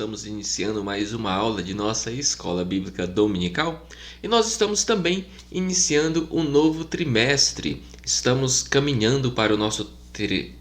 estamos iniciando mais uma aula de nossa Escola Bíblica Dominical e nós estamos também iniciando um novo trimestre. Estamos caminhando para o nosso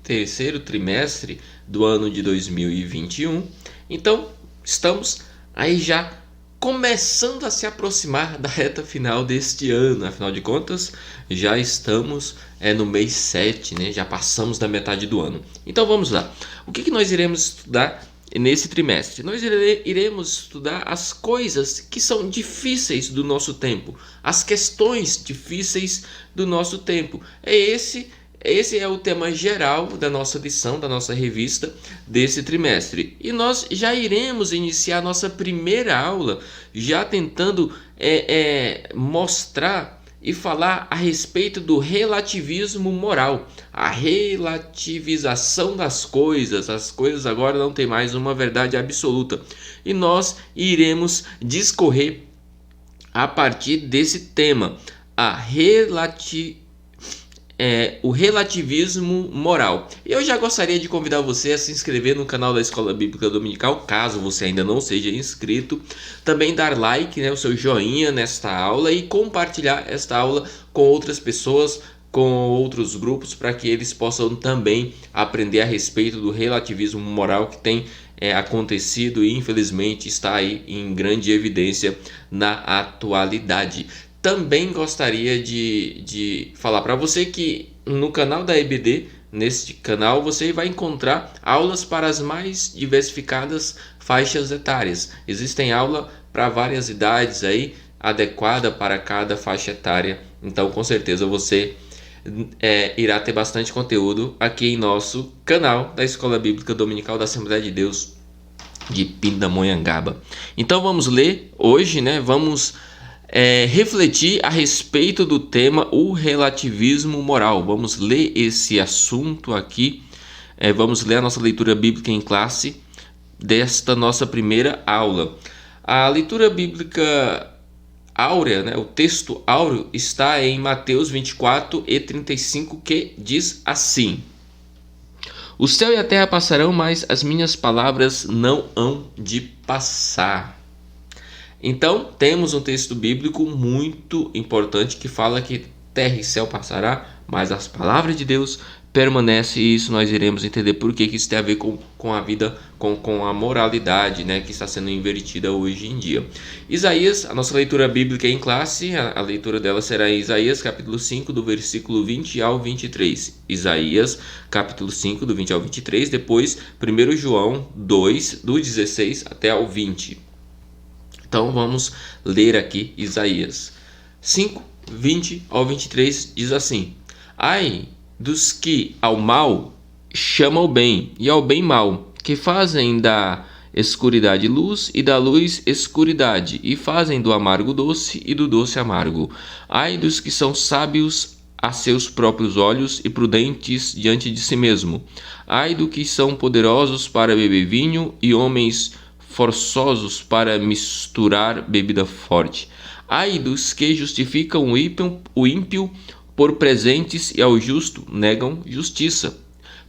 terceiro trimestre do ano de 2021. Então, estamos aí já começando a se aproximar da reta final deste ano. Afinal de contas, já estamos no mês 7, né? Já passamos da metade do ano. Então vamos lá. O que nós iremos estudar nesse trimestre? Nós iremos estudar as coisas que são difíceis do nosso tempo, as questões difíceis do nosso tempo. Esse é o tema geral da nossa lição, da nossa revista desse trimestre. E nós já iremos iniciar nossa primeira aula já tentando mostrar e falar a respeito do relativismo moral, a relativização das coisas. As coisas agora não têm mais uma verdade absoluta. E nós iremos discorrer a partir desse tema, o relativismo moral. Eu já gostaria de convidar você a se inscrever no canal da Escola Bíblica Dominical, caso você ainda não seja inscrito. Também dar like, o seu joinha nesta aula e compartilhar esta aula com outras pessoas, com outros grupos, para que eles possam também aprender a respeito do relativismo moral que tem acontecido e infelizmente está aí em grande evidência na atualidade. Também gostaria de falar para você que no canal da EBD, neste canal, você vai encontrar aulas para as mais diversificadas faixas etárias. Existem aula para várias idades aí, adequada para cada faixa etária. Então, com certeza, você irá ter bastante conteúdo aqui em nosso canal da Escola Bíblica Dominical da Assembleia de Deus de Pindamonhangaba. Então, vamos ler hoje, Vamos refletir a respeito do tema o relativismo moral. Vamos ler esse assunto aqui, vamos ler a nossa leitura bíblica em classe desta nossa primeira aula. A leitura bíblica áurea, o texto áureo, está em Mateus 24 e 35, que diz assim: O céu e a terra passarão, mas as minhas palavras não hão de passar. Então, temos um texto bíblico muito importante que fala que terra e céu passará, mas as palavras de Deus permanecem, e isso nós iremos entender por que isso tem a ver com a vida, com a moralidade, que está sendo invertida hoje em dia. Isaías, a nossa leitura bíblica em classe, a leitura dela será em Isaías capítulo 5, do versículo 20 ao 23. Isaías capítulo 5, do 20 ao 23, depois 1 João 2, do 16 até ao 20. Então vamos ler aqui Isaías 5, 20 ao 23, diz assim: Ai dos que ao mal chamam o bem, e ao bem mal, que fazem da escuridade luz e da luz escuridade, e fazem do amargo doce e do doce amargo. Ai dos que são sábios a seus próprios olhos e prudentes diante de si mesmo. Ai dos que são poderosos para beber vinho e homens forçosos para misturar bebida forte. Ai dos que justificam o ímpio por presentes e ao justo negam justiça.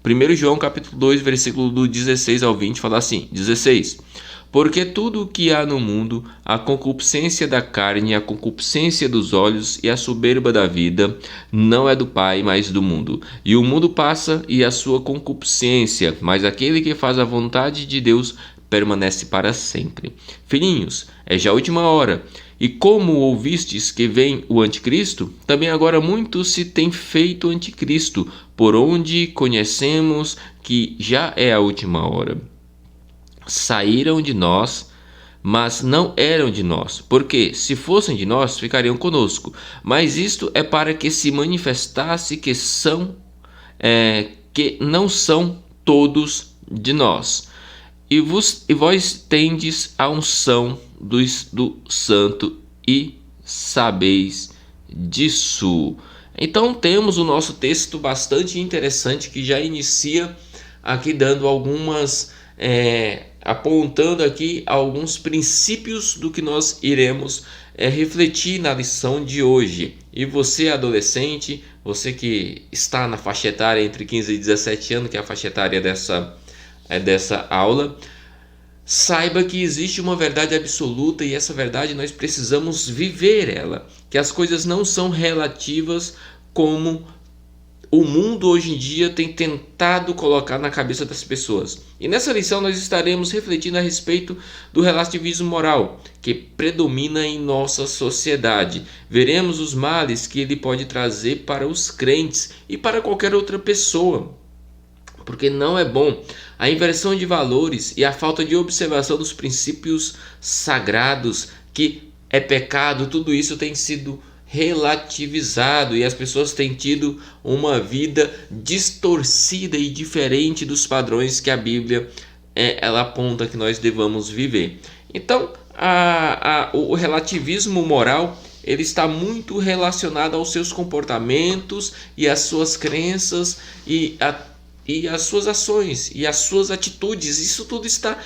1 João capítulo 2, versículo do 16 ao 20 fala assim: 16. Porque tudo o que há no mundo, a concupiscência da carne, a concupiscência dos olhos e a soberba da vida, não é do Pai, mas do mundo. E o mundo passa e a sua concupiscência, mas aquele que faz a vontade de Deus permanece para sempre. Filhinhos, é já a última hora. E como ouvistes que vem o anticristo, também agora muito se tem feito anticristo, por onde conhecemos que já é a última hora. Saíram de nós, mas não eram de nós, porque se fossem de nós, ficariam conosco. Mas isto é para que se manifestasse que não são todos de nós. E vós tendes a unção do Santo e sabeis disso. Então temos o nosso texto bastante interessante que já inicia aqui dando apontando aqui alguns princípios do que nós iremos refletir na lição de hoje. E você, adolescente, você que está na faixa etária entre 15 e 17 anos, que é a faixa etária dessa aula, saiba que existe uma verdade absoluta e essa verdade nós precisamos viver ela, que as coisas não são relativas como o mundo hoje em dia tem tentado colocar na cabeça das pessoas. E nessa lição nós estaremos refletindo a respeito do relativismo moral que predomina em nossa sociedade. Veremos os males que ele pode trazer para os crentes e para qualquer outra pessoa, porque não é bom. A inversão de valores e a falta de observação dos princípios sagrados, que é pecado, tudo isso tem sido relativizado e as pessoas têm tido uma vida distorcida e diferente dos padrões que a Bíblia ela aponta que nós devamos viver. Então, o relativismo moral ele está muito relacionado aos seus comportamentos e às suas crenças e as suas ações e as suas atitudes. Isso tudo está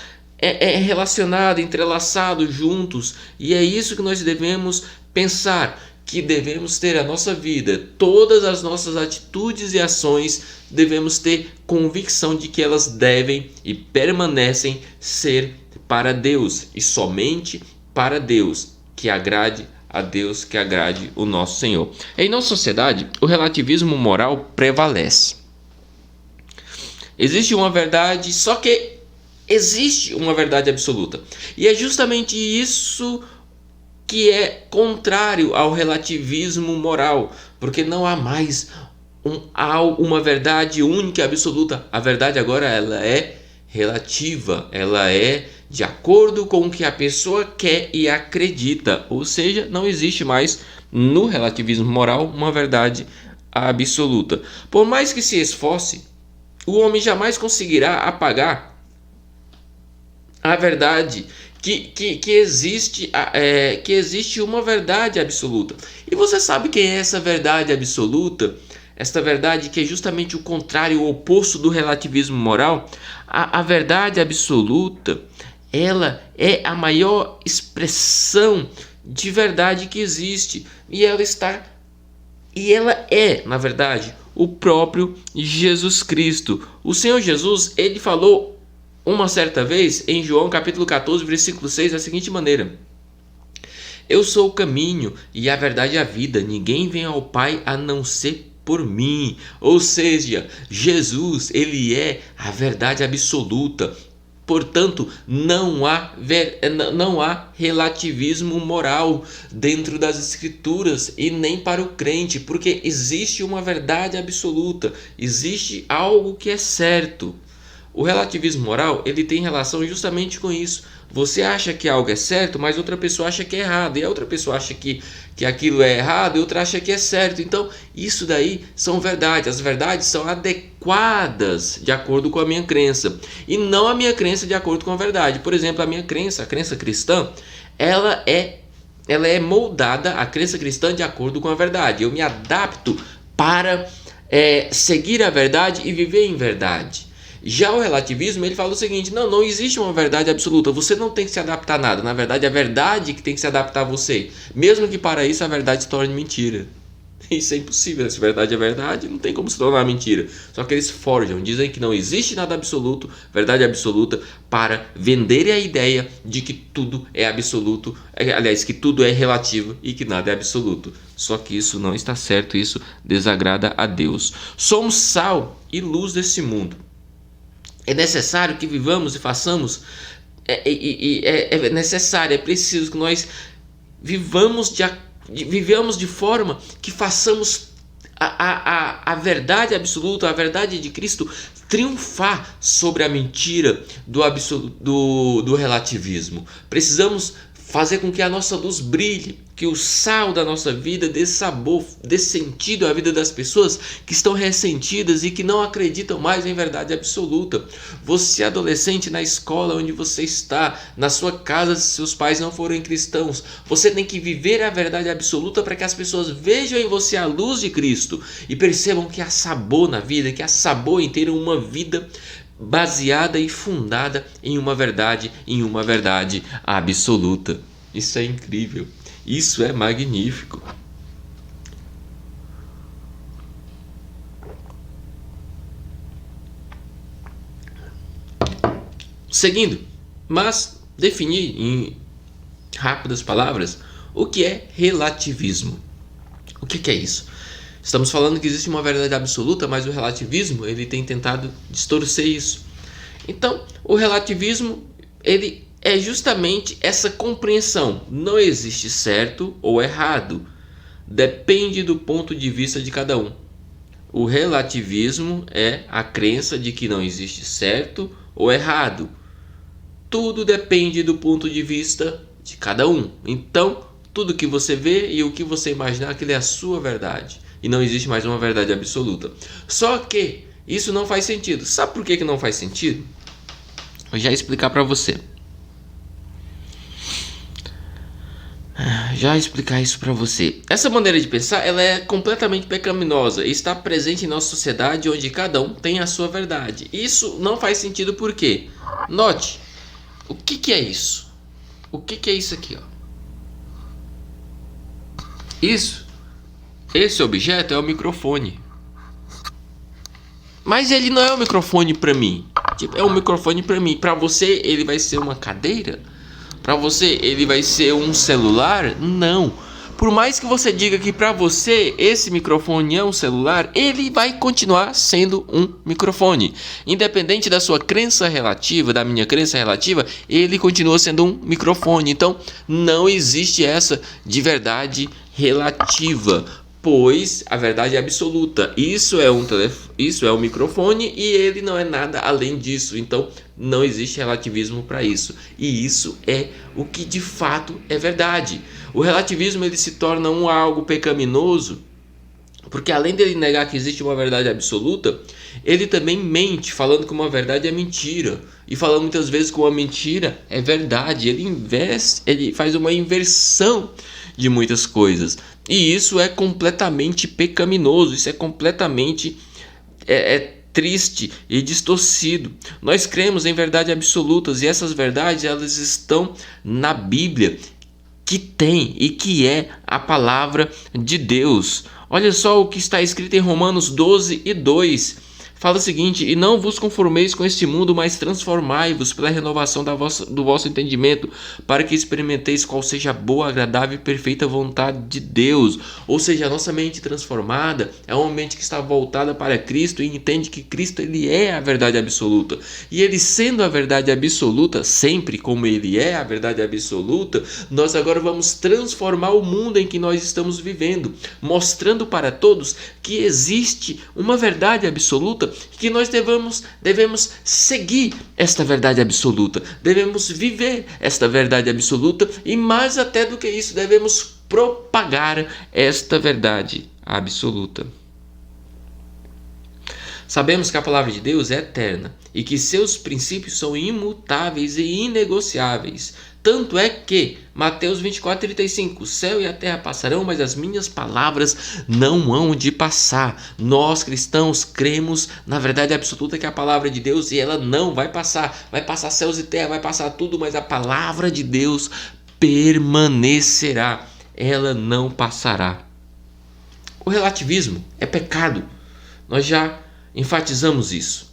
relacionado, entrelaçado, juntos, e é isso que nós devemos pensar, que devemos ter a nossa vida, todas as nossas atitudes e ações, devemos ter convicção de que elas devem e permanecem ser para Deus e somente para Deus, que agrade a Deus, que agrade o nosso Senhor. Em nossa sociedade, o relativismo moral prevalece. Existe uma verdade, só que existe uma verdade absoluta. E é justamente isso que é contrário ao relativismo moral, porque não há mais uma verdade única e absoluta. A verdade agora ela é relativa, ela é de acordo com o que a pessoa quer e acredita. Ou seja, não existe mais no relativismo moral uma verdade absoluta. Por mais que se esforce, o homem jamais conseguirá apagar a verdade que existe uma verdade absoluta. E você sabe quem é essa verdade absoluta? Esta verdade que é justamente o contrário, o oposto do relativismo moral. A verdade absoluta, ela é a maior expressão de verdade que existe. E ela é, na verdade, o próprio Jesus Cristo. O Senhor Jesus, ele falou uma certa vez em João capítulo 14, versículo 6, da seguinte maneira: eu sou o caminho e a verdade e a vida, ninguém vem ao Pai a não ser por mim. Ou seja, Jesus, ele é a verdade absoluta. Portanto, não há relativismo moral dentro das Escrituras e nem para o crente, porque existe uma verdade absoluta, existe algo que é certo. O relativismo moral, ele tem relação justamente com isso. Você acha que algo é certo, mas outra pessoa acha que é errado. E a outra pessoa acha que aquilo é errado e outra acha que é certo. Então, isso daí são verdades. As verdades são adequadas de acordo com a minha crença. E não a minha crença de acordo com a verdade. Por exemplo, a minha crença, a crença cristã, ela é moldada, a crença cristã, de acordo com a verdade. Eu me adapto para seguir a verdade e viver em verdade. Já o relativismo, ele fala o seguinte: não existe uma verdade absoluta, você não tem que se adaptar a nada. Na verdade, é a verdade que tem que se adaptar a você, mesmo que para isso a verdade se torne mentira. Isso é impossível, se verdade é verdade, não tem como se tornar mentira. Só que eles forjam, dizem que não existe nada absoluto, verdade absoluta, para venderem a ideia de que tudo é absoluto, aliás, que tudo é relativo e que nada é absoluto. Só que isso não está certo, isso desagrada a Deus. Somos sal e luz desse mundo. É necessário que vivamos e façamos, é necessário, é preciso que nós vivamos de forma que façamos a verdade absoluta, a verdade de Cristo triunfar sobre a mentira do relativismo. Precisamos fazer com que a nossa luz brilhe, que o sal da nossa vida dê sabor, dê sentido à vida das pessoas que estão ressentidas e que não acreditam mais em verdade absoluta. Você, adolescente, na escola onde você está, na sua casa, se seus pais não forem cristãos, você tem que viver a verdade absoluta para que as pessoas vejam em você a luz de Cristo e percebam que há sabor na vida, que há sabor em ter uma vida baseada e fundada em uma verdade absoluta. Isso é incrível, isso é magnífico. Seguindo, Mas definir em rápidas palavras o que é relativismo. O que é isso? Estamos falando que existe uma verdade absoluta, mas o relativismo ele tem tentado distorcer isso. Então, o relativismo ele é justamente essa compreensão. Não existe certo ou errado. Depende do ponto de vista de cada um. O relativismo é a crença de que não existe certo ou errado. Tudo depende do ponto de vista de cada um. Então, tudo que você vê e o que você imaginar, aquilo é a sua verdade. E não existe mais uma verdade absoluta. Só que isso não faz sentido. Sabe por que não faz sentido? Vou já explicar para você. Já explicar isso para você. Essa maneira de pensar, ela é completamente pecaminosa e está presente em nossa sociedade onde cada um tem a sua verdade. Isso não faz sentido por quê? Note, o que é isso? O que é isso aqui, ó? Esse objeto é o microfone. Mas ele não é um microfone para mim. Tipo, é um microfone para mim. Para você, ele vai ser uma cadeira? Para você, ele vai ser um celular? Não. Por mais que você diga que para você esse microfone é um celular, ele vai continuar sendo um microfone. Independente da sua crença relativa, da minha crença relativa, ele continua sendo um microfone. Então, não existe essa de verdade relativa, pois a verdade é absoluta. Isso é um microfone e ele não é nada além disso. Então não existe relativismo para isso. E isso é o que de fato é verdade. O relativismo ele se torna algo pecaminoso, porque além dele negar que existe uma verdade absoluta, ele também mente, falando que uma verdade é mentira. E falando muitas vezes que uma mentira é verdade. Ele faz uma inversão de muitas coisas. E isso é completamente pecaminoso. Isso é completamente triste e distorcido. Nós cremos em verdades absolutas e essas verdades elas estão na Bíblia, que tem e que é a palavra de Deus. Olha só o que está escrito em Romanos 12:2. Fala o seguinte: e não vos conformeis com este mundo, mas transformai-vos pela renovação do vosso entendimento, para que experimenteis qual seja a boa, agradável e perfeita vontade de Deus. Ou seja, a nossa mente transformada é uma mente que está voltada para Cristo e entende que Cristo ele é a verdade absoluta. E ele sendo a verdade absoluta, sempre como ele é a verdade absoluta, nós agora vamos transformar o mundo em que nós estamos vivendo, mostrando para todos que existe uma verdade absoluta, que nós devemos seguir esta verdade absoluta, devemos viver esta verdade absoluta e mais até do que isso, devemos propagar esta verdade absoluta. Sabemos que a palavra de Deus é eterna e que seus princípios são imutáveis e inegociáveis. Tanto é que, Mateus 24:35, o céu e a terra passarão, mas as minhas palavras não hão de passar. Nós cristãos cremos na verdade absoluta que é a palavra de Deus e ela não vai passar. Vai passar céus e terra, vai passar tudo, mas a palavra de Deus permanecerá. Ela não passará. O relativismo é pecado. Nós já enfatizamos isso.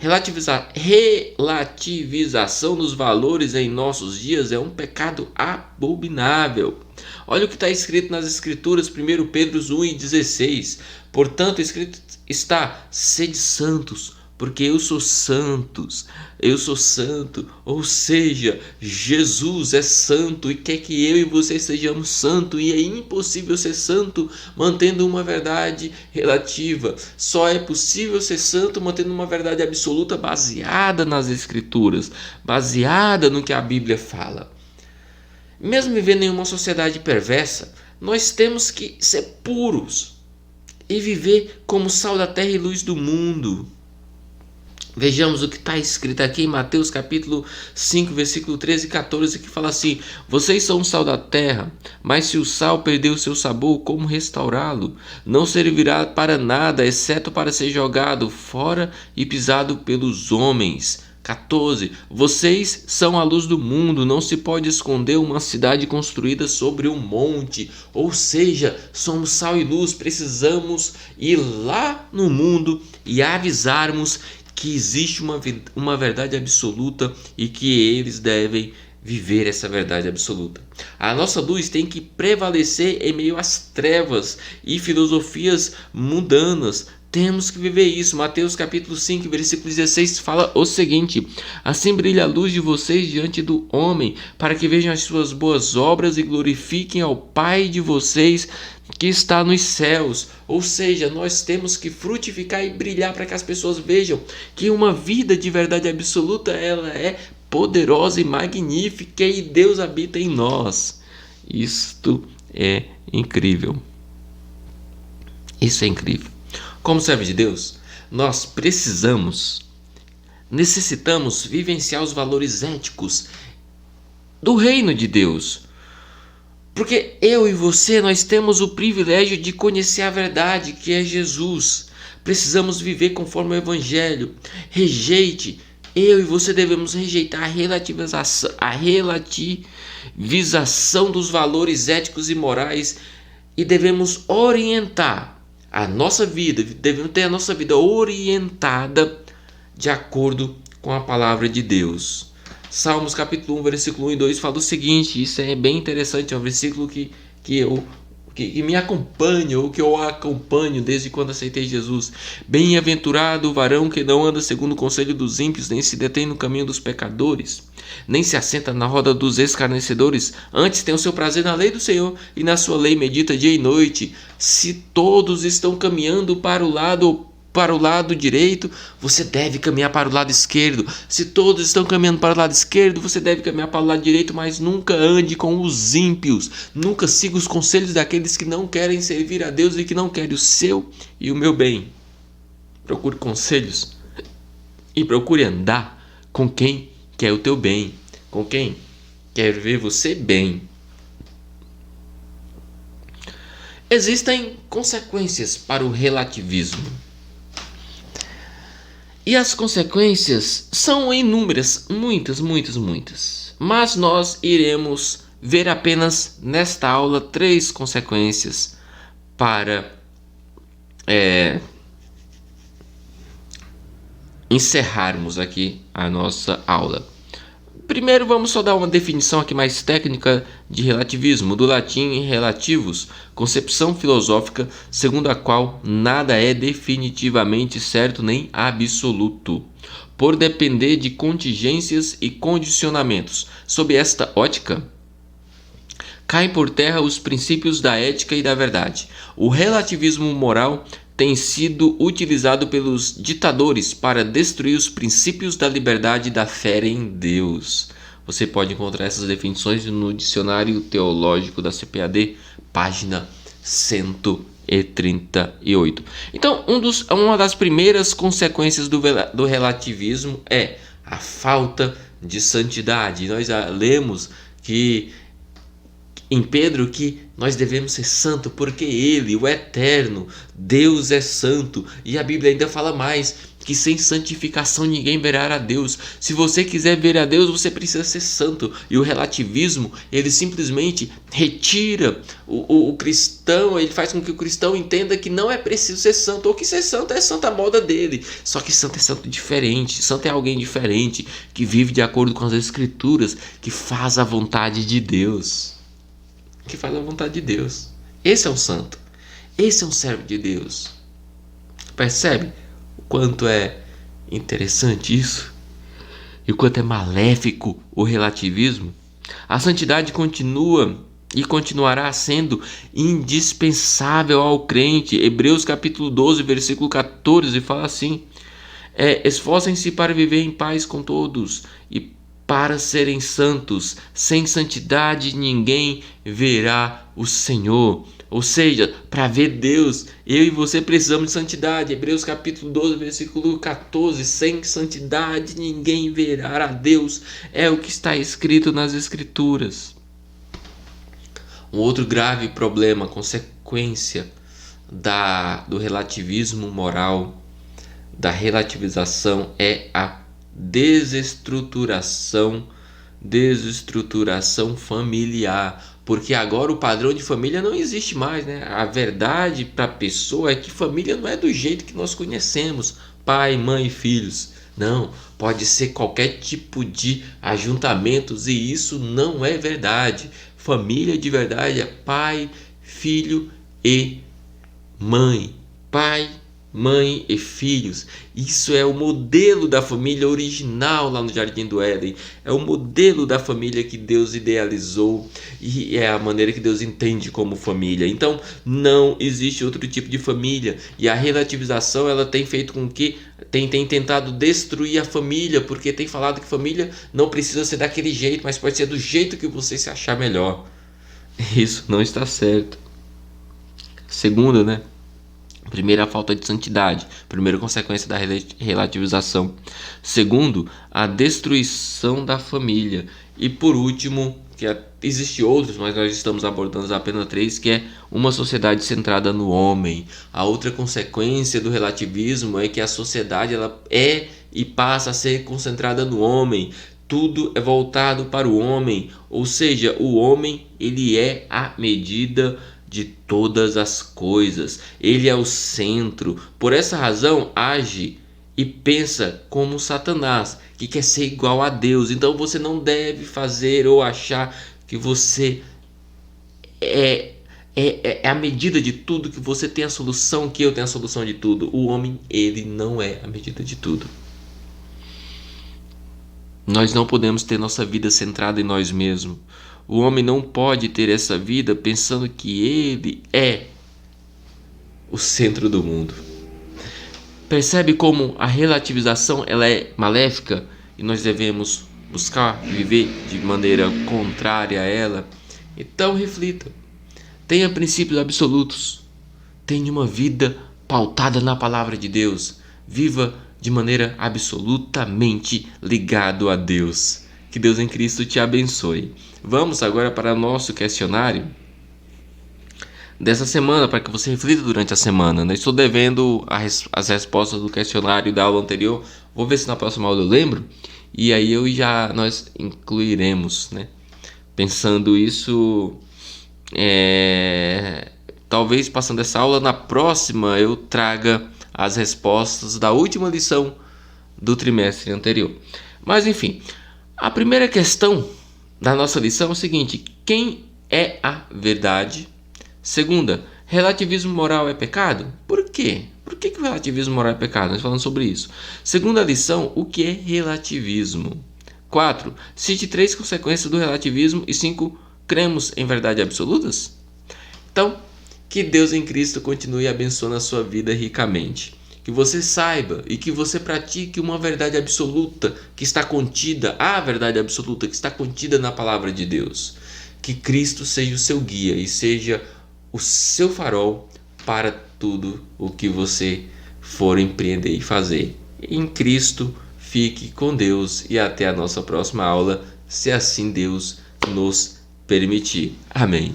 Relativização dos valores em nossos dias é um pecado abominável. Olha o que está escrito nas Escrituras, 1 Pedro 1:16. Portanto, escrito está: sede santos, porque eu sou santo. Ou seja, Jesus é santo e quer que eu e você sejamos santos, e é impossível ser santo mantendo uma verdade relativa. Só é possível ser santo mantendo uma verdade absoluta baseada nas Escrituras, baseada no que a Bíblia fala. Mesmo vivendo em uma sociedade perversa, nós temos que ser puros e viver como sal da terra e luz do mundo. Vejamos o que está escrito aqui em Mateus capítulo 5, versículo 13 e 14, que fala assim: vocês são o sal da terra, mas se o sal perder o seu sabor, como restaurá-lo? Não servirá para nada, exceto para ser jogado fora e pisado pelos homens. 14. Vocês são a luz do mundo, não se pode esconder uma cidade construída sobre um monte. Ou seja, somos sal e luz, precisamos ir lá no mundo e avisarmos que existe uma verdade absoluta e que eles devem viver essa verdade absoluta. A nossa luz tem que prevalecer em meio às trevas e filosofias mundanas. Temos que viver isso. Mateus capítulo 5, versículo 16 fala o seguinte: assim brilha a luz de vocês diante do homem, para que vejam as suas boas obras e glorifiquem ao Pai de vocês que está nos céus. Ou seja, nós temos que frutificar e brilhar para que as pessoas vejam que uma vida de verdade absoluta, ela é poderosa e magnífica e Deus habita em nós. Isto é incrível. Isso é incrível. Como servo de Deus, nós necessitamos vivenciar os valores éticos do reino de Deus. Porque eu e você, nós temos o privilégio de conhecer a verdade, que é Jesus. Precisamos viver conforme o Evangelho. Eu e você devemos rejeitar a relativização dos valores éticos e morais e devemos orientar a nossa vida, devemos ter a nossa vida orientada de acordo com a palavra de Deus. Salmos capítulo 1, versículo 1 e 2 fala o seguinte, isso é bem interessante, é um versículo que me acompanha, ou que eu acompanho desde quando aceitei Jesus. Bem-aventurado o varão que não anda segundo o conselho dos ímpios, nem se detém no caminho dos pecadores, nem se assenta na roda dos escarnecedores, antes tem o seu prazer na lei do Senhor, e na sua lei medita dia e noite. Se todos estão caminhando para o lado direito, você deve caminhar para o lado esquerdo. Se todos estão caminhando para o lado esquerdo, você deve caminhar para o lado direito, mas nunca ande com os ímpios. Nunca siga os conselhos daqueles que não querem servir a Deus e que não querem o seu e o meu bem. Procure conselhos e procure andar com quem quer o teu bem, com quem quer ver você bem. Existem consequências para o relativismo. E as consequências são inúmeras, muitas. Mas nós iremos ver apenas nesta aula 3 consequências para encerrarmos aqui a nossa aula. Primeiro vamos só dar uma definição aqui mais técnica de relativismo, do latim relativus, concepção filosófica segundo a qual nada é definitivamente certo nem absoluto, por depender de contingências e condicionamentos. Sob esta ótica, caem por terra os princípios da ética e da verdade. O relativismo moral tem sido utilizado pelos ditadores para destruir os princípios da liberdade e da fé em Deus. Você pode encontrar essas definições no Dicionário Teológico da CPAD, página 138. Então, uma das primeiras consequências do relativismo é a falta de santidade. Nós já lemos que em Pedro que nós devemos ser santos porque Ele, o Eterno, Deus é santo. E a Bíblia ainda fala mais, que sem santificação ninguém verá a Deus. Se você quiser ver a Deus, você precisa ser santo. E o relativismo, ele simplesmente retira o cristão, ele faz com que o cristão entenda que não é preciso ser santo, ou que ser santo é santa moda dele. Só que santo é santo diferente, santo é alguém diferente, que vive de acordo com as Escrituras, que faz a vontade de Deus. Que faz a vontade de Deus. Esse é um santo. Esse é um servo de Deus. Percebe o quanto é interessante isso? E o quanto é maléfico o relativismo? A santidade continua e continuará sendo indispensável ao crente. Hebreus capítulo 12, versículo 14 fala assim: esforcem-se para viver em paz com todos e para serem santos. Sem santidade ninguém verá o Senhor. Ou seja, para ver Deus, eu e você precisamos de santidade. Hebreus capítulo 12, versículo 14. Sem santidade ninguém verá a Deus. É o que está escrito nas Escrituras. Um outro grave problema, consequência do relativismo moral, da relativização, é a desestruturação familiar, porque agora o padrão de família não existe mais, né? A verdade para a pessoa é que família não é do jeito que nós conhecemos. pai, mãe e filhos. Não, pode ser qualquer tipo de ajuntamentos e isso não é verdade. Família de verdade é pai, filho e mãe. Pai, mãe e filhos. Isso é o modelo da família original lá no Jardim do Éden. É o modelo da família que Deus idealizou e é a maneira que Deus entende como família. Então, não existe outro tipo de família. E a relativização ela tem feito com que tem tentado destruir a família, porque tem falado que família não precisa ser daquele jeito, mas pode ser do jeito que você se achar melhor. Isso não está certo. Segundo, né? Primeiro, a falta de santidade. Primeiro, consequência da relativização. Segundo, a destruição da família. E por último, existem outros, mas nós estamos abordando apenas 3, que é uma sociedade centrada no homem. A outra consequência do relativismo é que a sociedade ela é e passa a ser concentrada no homem. Tudo é voltado para o homem, ou seja, o homem ele é a medida de todas as coisas, ele é o centro. Por essa razão, age e pensa como Satanás, que quer ser igual a Deus. Então você não deve fazer ou achar que você é a medida de tudo, que você tem a solução, que eu tenho a solução de tudo. O homem, ele não é a medida de tudo. Nós não podemos ter nossa vida centrada em nós mesmos. O homem não pode ter essa vida pensando que ele é o centro do mundo. Percebe como a relativização ela é maléfica e nós devemos buscar viver de maneira contrária a ela? Então reflita. Tenha princípios absolutos. Tenha uma vida pautada na palavra de Deus. Viva de maneira absolutamente ligado a Deus. Que Deus em Cristo te abençoe. Vamos agora para o nosso questionário dessa semana, para que você reflita durante a semana. Eu estou devendo as respostas do questionário da aula anterior. Vou ver se na próxima aula eu lembro. E aí nós incluiremos, né? Pensando isso, talvez passando essa aula, na próxima eu traga as respostas da última lição do trimestre anterior. Mas enfim, a primeira questão da nossa lição é o seguinte: quem é a verdade? Segunda, relativismo moral é pecado? Por quê? Por que o relativismo moral é pecado? Nós falamos sobre isso. Segunda lição, o que é relativismo? 4. Cite 3 consequências do relativismo. E 5. Cremos em verdades absolutas? Então, que Deus em Cristo continue abençoando a sua vida ricamente. Que você saiba e que você pratique uma verdade absoluta que está contida, a verdade absoluta que está contida na palavra de Deus. Que Cristo seja o seu guia e seja o seu farol para tudo o que você for empreender e fazer. Em Cristo, fique com Deus e até a nossa próxima aula, se assim Deus nos permitir. Amém.